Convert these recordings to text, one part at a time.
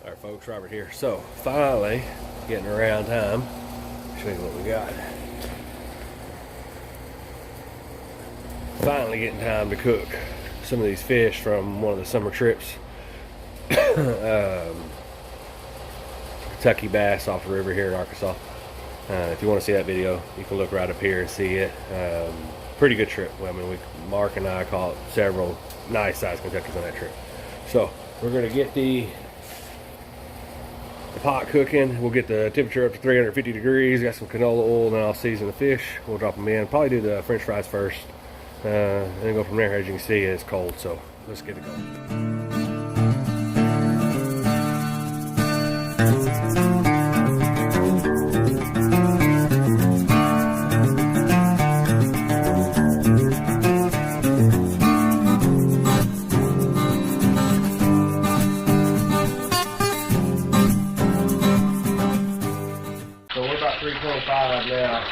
Alright folks, Robert here. So finally getting around time. Show you what we got. Finally getting time to cook some of these fish from one of the summer trips. Kentucky bass off the river here in Arkansas. If you want to see that video, you can look right up here and see it. Pretty good trip. Well, I mean, Mark and I caught several nice sized Kentuckys on that trip. So we're going to get the pot cooking. We'll get the temperature up to 350 degrees. Got some canola oil, and then I'll season the fish. We'll drop them in. Probably do the French fries first, and then go from there. As you can see, it's cold, so let's get it going. So we're about 325 now.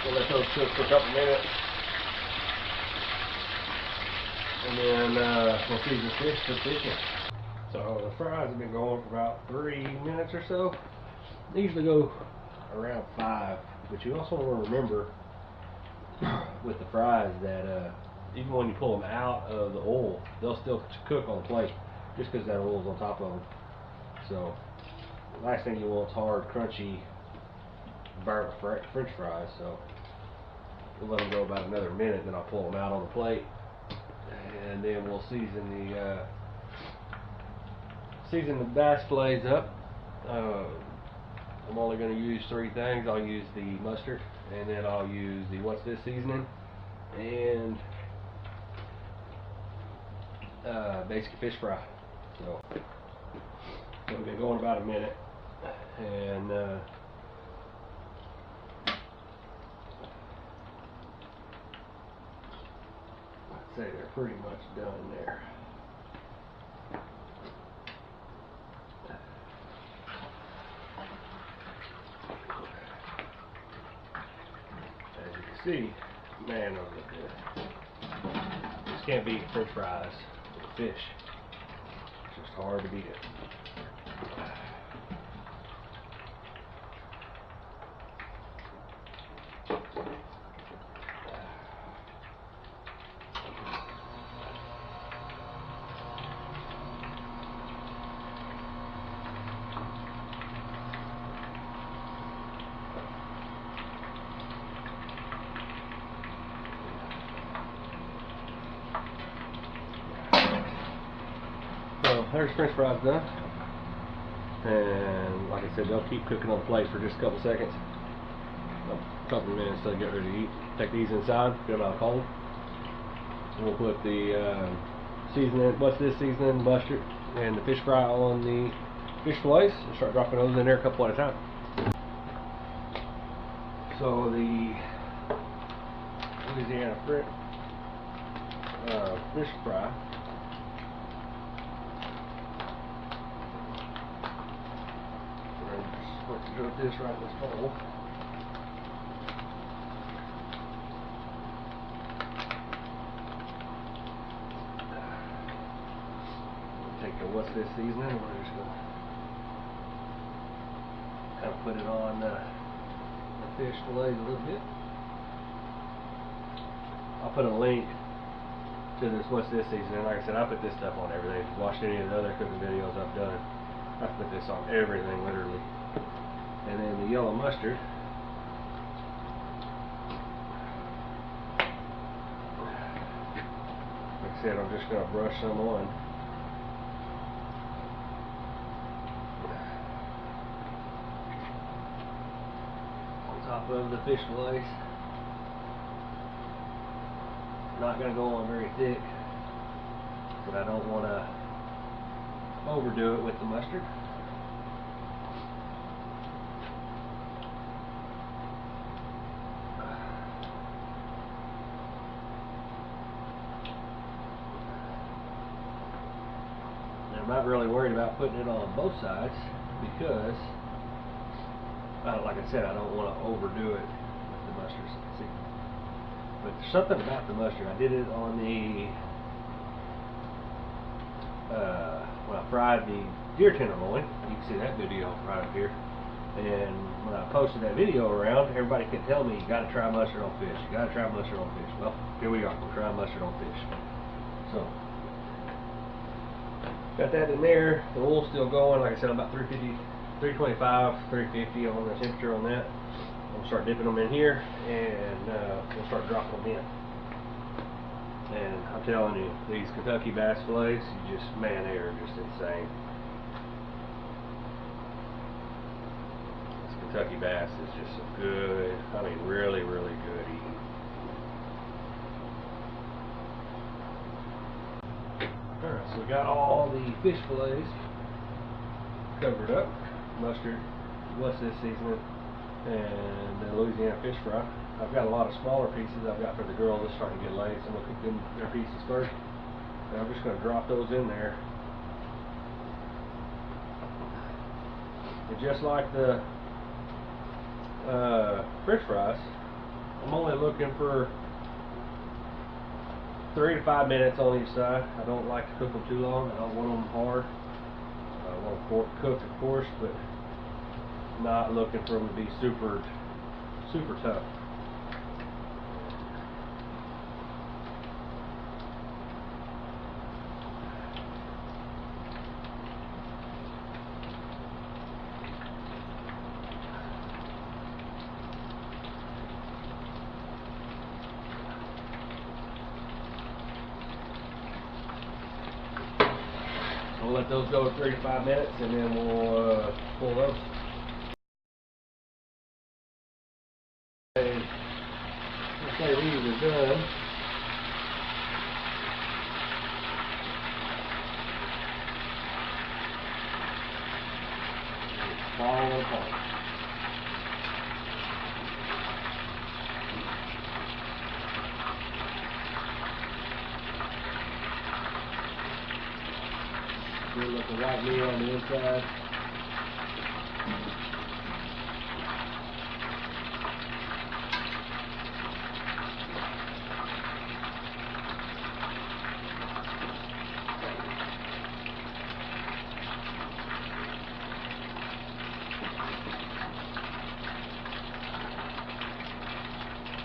We'll let those cook for a couple minutes, and then we'll season the fish for fishing. So the fries have been going for about 3 minutes or so. They usually go around 5, but you also want to remember with the fries that even when you pull them out of the oil, they'll still cook on the plate just because that oil's on top of them. So the last thing you want is hard, crunchy, burnt French fries. So we'll let them go about another minute, then I'll pull them out on the plate, and then we'll season the bass fillets up. I'm only going to use 3 things. I'll use the mustard, and then I'll use the what's this seasoning, and basic fish fry. So we've been going about a minute, and I'd say they're pretty much done there. As you can see, man, those look good. Just can't beat French fries with fish. It's just hard to beat it. So there's French fries done, and like I said, they'll keep cooking on the plate for just a couple seconds, a couple of minutes till they get ready to eat. Take these inside, get them out cold, and we'll put the seasoning, what's this seasoning, mustard, and the fish fry on the fish fillets, and start dropping those in there a couple at a time. So the Louisiana fish fry. What to do with this right in this bowl. We'll take the what's this seasoning, and we're just gonna kind of put it on the fish fillets a little bit. I'll put a link to this what's this seasoning. Like I said, I put this stuff on everything. If you've watched any of the other cooking videos I've done, I put this on everything, literally. And then the yellow mustard. Like I said, I'm just going to brush some on. On top of the fish fillets. Not going to go on very thick, but I don't want to overdo it with the mustard. not really worried about putting it on both sides because, like I said, I don't want to overdo it with the mustard. See, but there's something about the mustard. I did it on the when I fried the deer tenderloin. You can see that video right up here. And when I posted that video around, everybody kept telling me, you got to try mustard on fish. You got to try mustard on fish. Well, here we are. We're trying mustard on fish. So, got that in there. The oil's still going. Like I said, about 350, 325, 350 on the temperature on that. We'll start dipping them in here, and we'll start dropping them in. And I'm telling you, these Kentucky bass fillets, man, they are just insane. Kentucky bass is just so good. I mean, really, really good eating. Alright, so we got all the fish fillets covered up. Mustard, what's this seasoning, and the Louisiana fish fry. I've got a lot of smaller pieces I've got for the girls that's starting to get late, so I'm going to cook them their pieces first. And I'm just going to drop those in there. And just like the French fries, I'm only looking for 3 to 5 minutes on each side. I don't like to cook them too long. I don't want them hard. I want them cooked, of course, but not looking for them to be super tough. We'll let those go 3 to 5 minutes, and then we'll pull those. Okay, let's say these are done. It's falling apart. Good looking white meat on the inside.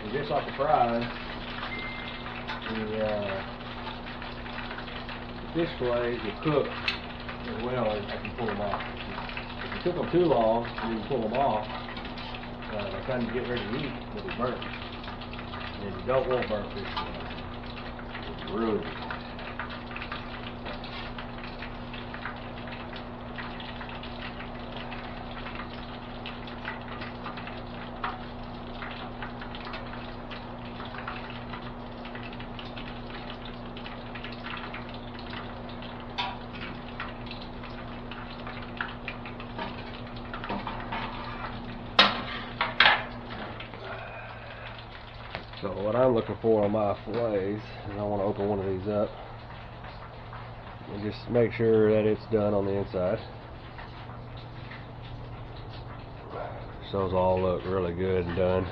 And just like the fries, the fish fillets will cook as well as you pull them off. If you cook them too long and you pull them off, by the time you get ready to eat, they'll be burnt. And you don't want burnt fish fillets. It's really good. So what I'm looking for on my fillets is I want to open one of these up and just make sure that it's done on the inside. So those all look really good and done.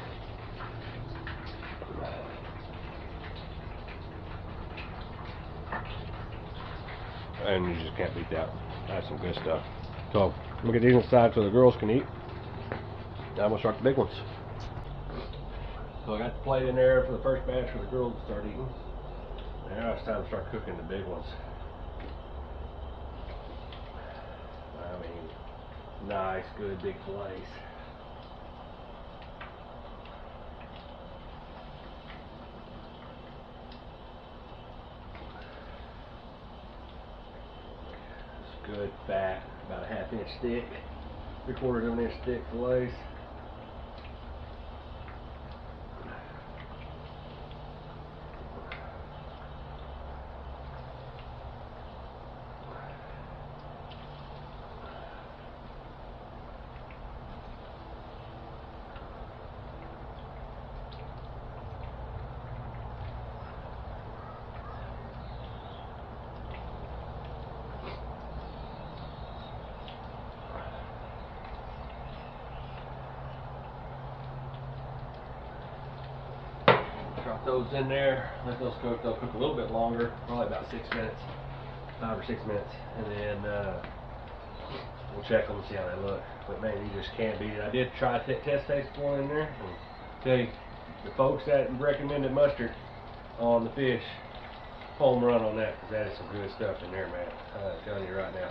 And you just can't beat that. That's some good stuff. So I'm going to get these inside so the girls can eat. Now I'm going to start the big ones. So I got the plate in there for the first batch for the girls to start eating. Now it's time to start cooking the big ones. I mean, nice, good big fillets. It's good, fat, about a 1/2 inch thick, 3/4 of an inch thick fillets. those in there, let those cook. They'll cook a little bit longer, probably about 6 minutes, 5 or 6 minutes, and then we'll check them and see how they look. But man, you just can't beat it. I did try to test taste one in there, and tell you, the folks that recommended mustard on the fish, home run on that, because that is some good stuff in there, man. I'm telling you right now.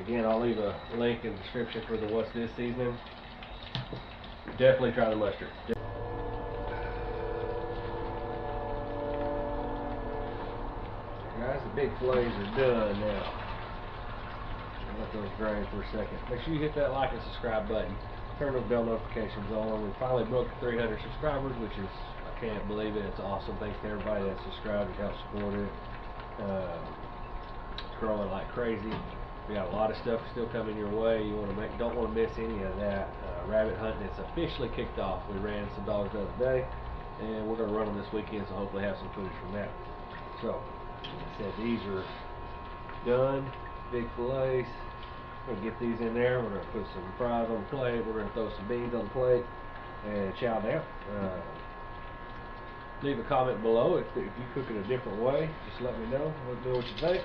Again, I'll leave a link in the description for the What's This seasoning. Definitely try the mustard. Guys, the big fillets are done now. Let those drain for a second. Make sure you hit that like and subscribe button. Turn those bell notifications on. We finally broke 300 subscribers, which is, I can't believe it. It's awesome. Thanks to everybody that subscribed and helped support it. It's growing like crazy. We got a lot of stuff still coming your way. You don't want to miss any of that. Rabbit hunting is officially kicked off. We ran some dogs the other day, and we're going to run them this weekend, so hopefully have some footage from that. So, like I said, these are done. Big fillets. We're going to get these in there. We're going to put some fries on the plate. We're going to throw some beans on the plate and chow down. Leave a comment below if you cook it a different way. Just let me know. Let me know what you think.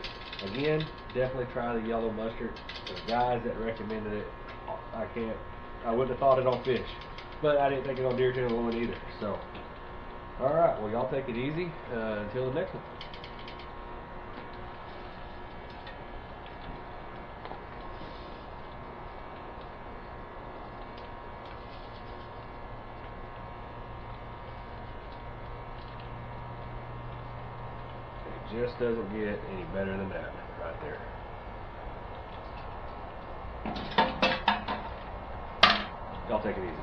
Again, definitely try the yellow mustard. The guys that recommended it, I wouldn't have thought it on fish, but I didn't think it on deer, tenderloin either. So, all right. Well, y'all take it easy until the next one. Just doesn't get any better than that right there. Y'all take it easy.